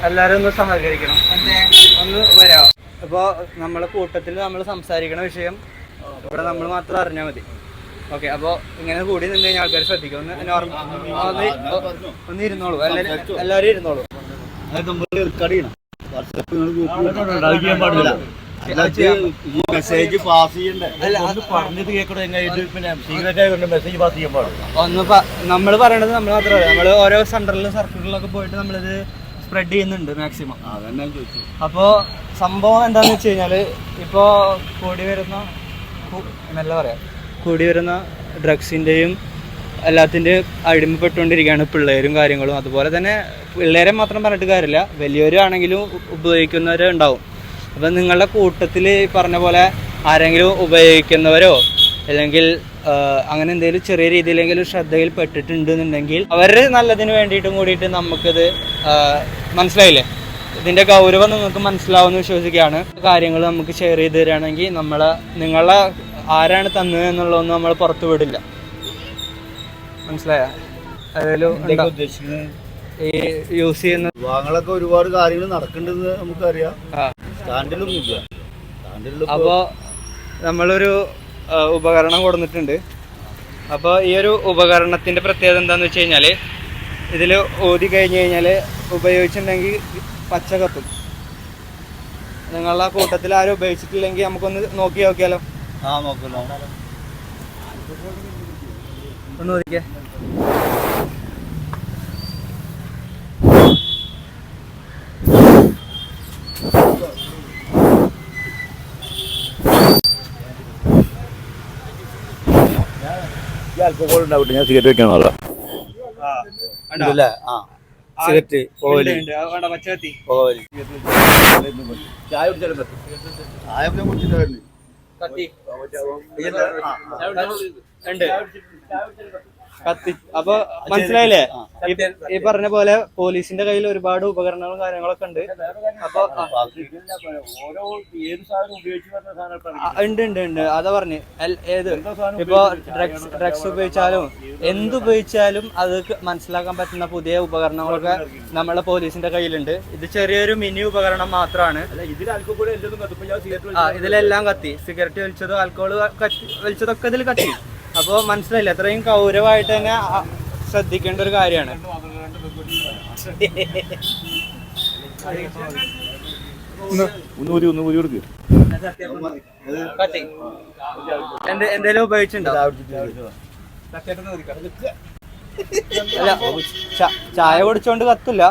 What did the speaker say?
എല്ലാവരും ഒന്ന് സഹകരിക്കണം, ഒന്ന് വരാമോ? അപ്പോൾ നമ്മളെ കൂട്ടത്തിൽ നമ്മൾ സംസാരിക്കണ വിഷയം ഇവിടെ നമ്മൾ മാത്രം അറിഞ്ഞാൽ മതി. ഓക്കെ, അപ്പോൾ ഇങ്ങനെ കൂടി നിന്ന് കഴിഞ്ഞാൽ ആൾക്കാർ ശ്രദ്ധിക്കും. ഒന്ന് ഇരുന്നോളൂ, എല്ലാവരും ഇരുന്നോളൂ. മെസ്സേജ് പാസ് ചെയ്യണ്ടേ? പറഞ്ഞത് കേൾക്കണോ? മെസ്സേജ് പാസ് ചെയ്യാൻ പാടില്ല. നമ്മൾ പറയണത് നമ്മൾ മാത്രമല്ല, നമ്മൾ ഓരോ സെന്ററിലും സർക്കിളിലൊക്കെ പോയിട്ട് നമ്മളിത് സ്പ്രെഡ് ചെയ്യുന്നുണ്ട് മാക്സിമം. അതന്നെ ചോദിച്ചു. അപ്പോൾ സംഭവം എന്താണെന്ന് വെച്ച് കഴിഞ്ഞാൽ, ഇപ്പോൾ കൂടി വരുന്ന ഡ്രഗ്സിൻ്റെയും എല്ലാത്തിൻ്റെയും അടിമപ്പെട്ടുകൊണ്ടിരിക്കുകയാണ് പിള്ളേരും കാര്യങ്ങളും. അതുപോലെ തന്നെ പിള്ളേരെ മാത്രം പറഞ്ഞിട്ട് കാര്യമില്ല, വലിയവരാണെങ്കിലും ഉപയോഗിക്കുന്നവരുണ്ടാവും. അപ്പം നിങ്ങളുടെ കൂട്ടത്തിൽ പറഞ്ഞ പോലെ ആരെങ്കിലും ഉപയോഗിക്കുന്നവരോ അല്ലെങ്കിൽ അങ്ങനെ എന്തെങ്കിലും ചെറിയ രീതിയിലെങ്കിലും ശ്രദ്ധയിൽ പെട്ടിട്ടുണ്ടെന്നുണ്ടെങ്കിൽ അവരുടെ നല്ലതിന് വേണ്ടിയിട്ടും കൂടിയിട്ട് നമുക്കിത് മനസ്സിലായില്ലേ, ഇതിൻ്റെ ഗൗരവം നിങ്ങൾക്ക് മനസ്സിലാവുമെന്ന് വിശ്വസിക്കുകയാണ്. കാര്യങ്ങൾ നമുക്ക് ഷെയർ ചെയ്ത് തരികയാണെങ്കിൽ നിങ്ങളെ ആരാണ് തന്നത് എന്നുള്ളതൊന്നും നമ്മൾ പുറത്തു വിടില്ല. മനസ്സിലായ? അതിലും ഈ യൂസ് ചെയ്യുന്ന വിവാഹങ്ങളൊക്കെ ഒരുപാട് കാര്യങ്ങൾ നടക്കേണ്ടതെന്ന് നമുക്കറിയാം. അപ്പോൾ നമ്മളൊരു ഉപകരണം കൊടുത്തിട്ടുണ്ട്. അപ്പോൾ ഈ ഒരു ഉപകരണത്തിൻ്റെ പ്രത്യേകത എന്താണെന്ന് വെച്ച് കഴിഞ്ഞാൽ, ഇതിൽ ഊതി കഴിഞ്ഞ് കഴിഞ്ഞാൽ ഉപയോഗിച്ചിട്ടുണ്ടെങ്കിൽ പച്ച കത്തും. നിങ്ങളുടെ കൂട്ടത്തിൽ ആരും ഉപയോഗിച്ചിട്ടില്ലെങ്കിൽ നമുക്കൊന്ന് നോക്കി നോക്കിയാലോ? നോക്കല്ലോ. ഒന്ന് നോക്കിയേ. ആൽക്കഹോൾ ഉണ്ടാവില്ല, ഞാൻ സിഗരറ്റ് വെക്കാണല്ലോ. സിഗരറ്റ് ചായ കുടിച്ചാലും ചായ കുടിച്ചിട്ടായിരുന്നു. കത്തി. അപ്പൊ മനസ്സിലായില്ലേ? ഈ പറഞ്ഞ പോലെ പോലീസിന്റെ കയ്യിൽ ഒരുപാട് ഉപകരണങ്ങളും കാര്യങ്ങളൊക്കെ ഉണ്ട്. അപ്പൊ ഉണ്ട് അതാ പറഞ്ഞ്. ഏത് ഇപ്പൊ ഡ്രഗ്സ് ഉപയോഗിച്ചാലും എന്തുപയോഗിച്ചാലും അത് മനസ്സിലാക്കാൻ പറ്റുന്ന പുതിയ ഉപകരണങ്ങളൊക്കെ നമ്മളെ പോലീസിന്റെ കയ്യിലുണ്ട്. ഇത് ചെറിയൊരു മിനി ഉപകരണം മാത്രമാണ്. ഇതിലെല്ലാം കത്തി. സിഗരറ്റ് വലിച്ചതോ ആൽക്കഹോൾ വലിച്ചതൊക്കെ ഇതിൽ കത്തി. അപ്പോൾ മനസ്സിലായില്ല, അത്രയും ഗൗരവമായിട്ട് തന്നെ ശ്രദ്ധിക്കേണ്ട ഒരു കാര്യമാണ്. എന്തേലും ഉപയോഗിച്ചിട്ടുണ്ടോ? അല്ല, ചായ കുടിച്ചോണ്ട് കത്തില്ല.